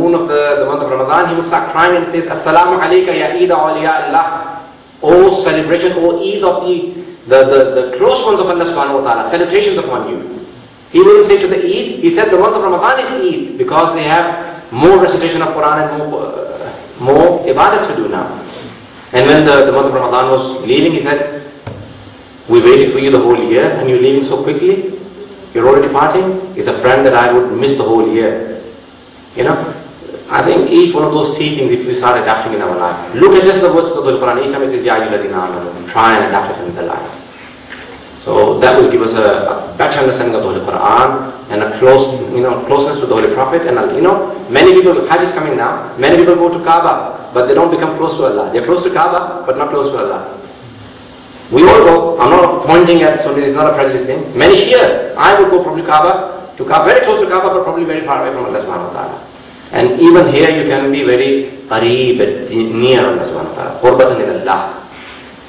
moon of the month of Ramadan, he would start crying and says, Assalamu alayka ya Eid awliya Allah. O celebration, O Eid of the close ones of Allah subhanahu wa ta'ala, salutations upon you. He wouldn't say to the Eid, he said the month of Ramadan is Eid, because they have more recitation of Quran and more ibadat to do now. And when the month of Ramadan was leaving, he said, we waited for you the whole year and you're leaving so quickly, you're already departing. It's a friend that I would miss the whole year. You know, I think each one of those teachings, if we start adapting in our life, look at just the words of the Quran. Each time it says, Ya ayyuhalladhina amanu, try and adapt it in the life. So that will give us a better understanding of the Holy Quran and a closeness to the Holy Prophet. And many people, Hajj is coming now, many people go to Kaaba, but they don't become close to Allah. They're close to Kaaba, but not close to Allah. We all go. I'm not pointing at Sunnis, it's not a prejudice thing. Many Shias, I would go probably to Kaaba, very close to Kaaba, but probably very far away from Allah subhanahu wa ta'ala. And even here you can be very qareeb, near Allah subhanahu wa ta'ala. Qurbatan ila Allah.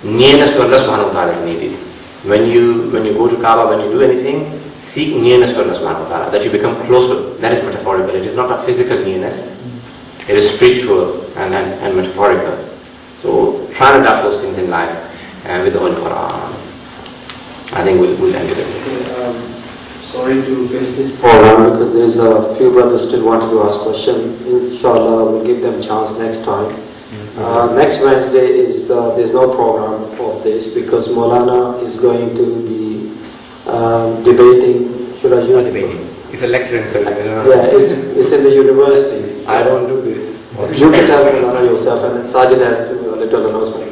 Nearness to Allah subhanahu wa ta'ala is needed. When you go to Kaaba, when you do anything, seek nearness to Allah subhanahu wa ta'ala, that you become closer. That is metaphorical. It is not a physical nearness. It is spiritual and metaphorical. So try and adapt those things in life with the Holy Quran. I think we'll end it. Okay, sorry to finish this. Hold on, because there's a few brothers still wanted to ask questions. Inshallah, we'll give them a chance next time. Next Wednesday is there's no program of this because Maulana is going to be debating. Should I use not debating? It's a lecture in Sunni. Yeah, it's in the university. I don't do this. You can tell Maulana yourself, and then Syed has to do a little announcement.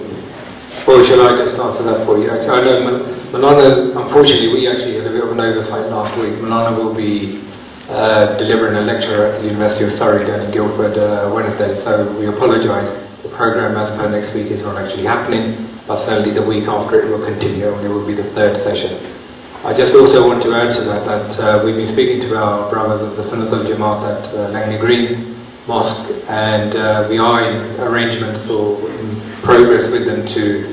Well, shall I just answer that for you? Actually, I know Maulana's, unfortunately, we actually had a bit of an oversight last week. Maulana will be delivering a lecture at the University of Surrey down in Guildford Wednesday, so we apologise. The programme as per next week is not actually happening, but certainly the week after it will continue and it will be the third session. I just also want to add to that we've been speaking to our brothers of the Sunni Brothers at Langley Green Mosque, and we are in arrangements or in progress with them to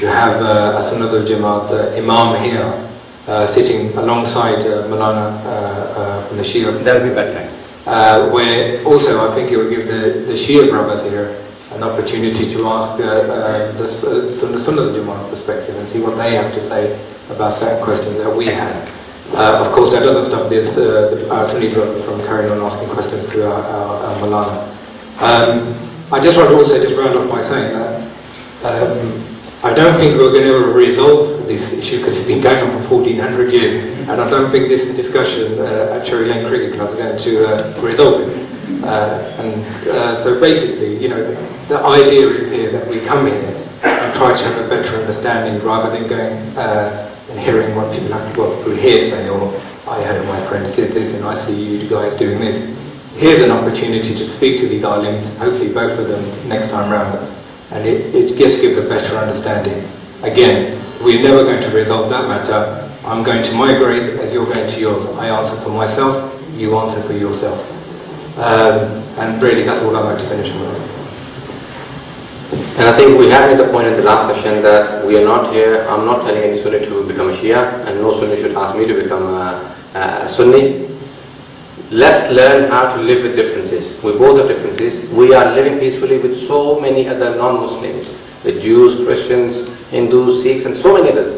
have a Sunni Jamaat Imam here sitting alongside Maulana from the Shia. That would be better. Where also I think it will give the Shia brothers here an opportunity to ask the Sunni Jamaat perspective and see what they have to say about certain questions that we have. Of course, that other stuff, there's our Sunni brothers from carrying on asking questions to our Maulana. I just want to also just round off by saying that I don't think we're going to resolve this issue because it's been going on for 1400 years, and I don't think this discussion at Cherry Lane Cricket Club is going to resolve it. So basically, the idea is here that we come here and try to have a better understanding rather than going and hearing what people have to go through hearsay, or I heard my friends did this and I see you guys doing this. Here's an opportunity to speak to these alims, hopefully both of them next time round, and it just gives a better understanding. Again, we're never going to resolve that matter. I'm going to my grave as you're going to yours. I answer for myself, you answer for yourself. And really that's all I'd like to finish with. And I think we have made the point in the last session that we are not here, I'm not telling any Sunni to become a Shia, and no Sunni should ask me to become a Sunni. Let's learn how to live with differences. We both have differences. We are living peacefully with so many other non-Muslims, with Jews, Christians, Hindus, Sikhs, and so many others.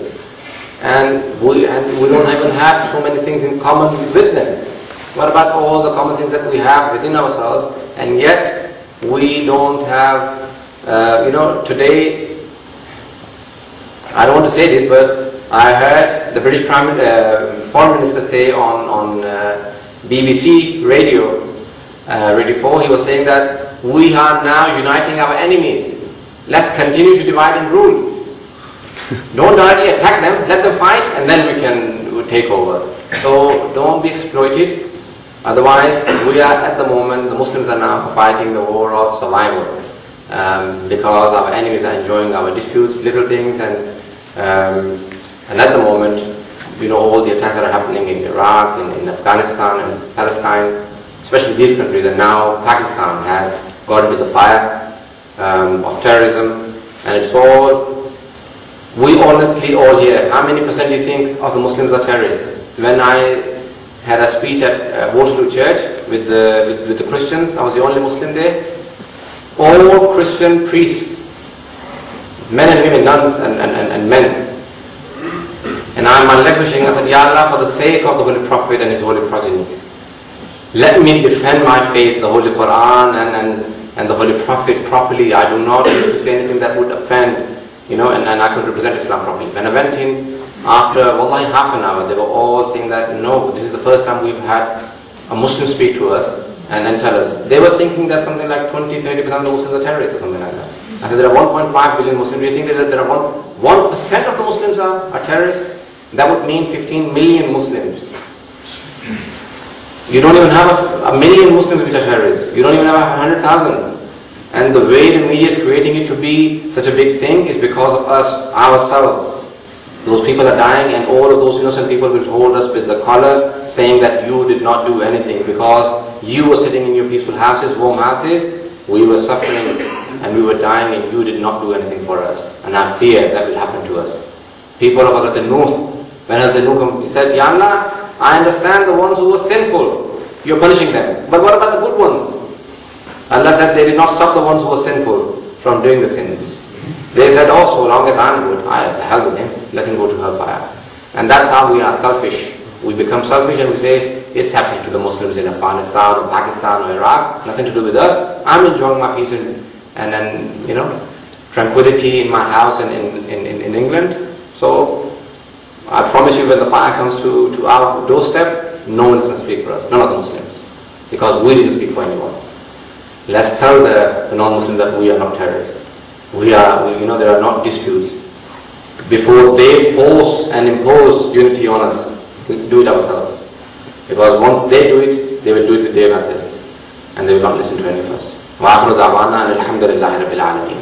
And we don't even have so many things in common with them. What about all the common things that we have within ourselves, and yet we don't have, today, I don't want to say this, but I heard the British Foreign Minister say on BBC Radio, Radio 4, he was saying that we are now uniting our enemies. Let's continue to divide and rule. Don't directly attack them, let them fight, and then we can take over. So don't be exploited. Otherwise, we are at the moment, the Muslims are now fighting the war of survival because our enemies are enjoying our disputes, little things, and at the moment, all the attacks that are happening in Iraq, in Afghanistan, and Palestine, especially these countries, and now Pakistan has got into the fire of terrorism, and it's all, we honestly all here, how many % do you think of the Muslims are terrorists? When I had a speech at Waterloo Church, with the Christians. I was the only Muslim there. All Christian priests, men and women, nuns and men. And I'm relinquishing. I said, Ya Allah, for the sake of the Holy Prophet and his holy progeny, let me defend my faith, the Holy Quran and the Holy Prophet properly. I do not wish to say anything that would offend, and I could represent Islam properly. When I went in, after wallahi half an hour, they were all saying that, no, this is the first time we've had a Muslim speak to us and tell us. They were thinking that something like 20-30% of the Muslims are terrorists or something like that. I said, there are 1.5 billion Muslims. Do you think that there are 1% of the Muslims are terrorists? That would mean 15 million Muslims. You don't even have a million Muslims which are terrorists. You don't even have 100,000. And the way the media is creating it to be such a big thing is because of us, ourselves. Those people are dying, and all of those innocent people will hold us with the collar, saying that you did not do anything because you were sitting in your peaceful houses, warm houses. We were suffering and we were dying, and you did not do anything for us. And I fear that will happen to us. People of Hazrat Nuh, when Hazrat Nuh said, Ya Allah, I understand the ones who were sinful, you're punishing them. But what about the good ones? Allah said they did not stop the ones who were sinful from doing the sins. They said, oh, so long as I'm good, I have the hell with him, let him go to hellfire. And that's how we are selfish. We become selfish and we say, it's happening to the Muslims in Afghanistan or Pakistan or Iraq, nothing to do with us. I'm enjoying my peace and tranquility in my house and in England. So I promise you, when the fire comes to our doorstep, no one is going to speak for us, none of the Muslims, because we didn't speak for anyone. Let's tell the non-Muslims that we are not terrorists. There are not disputes. Before they force and impose unity on us, we do it ourselves. Because once they do it, they will do it with their methods, and they will not listen to any of us. وآخر دعوانا أن الحمد لله رب العالمين.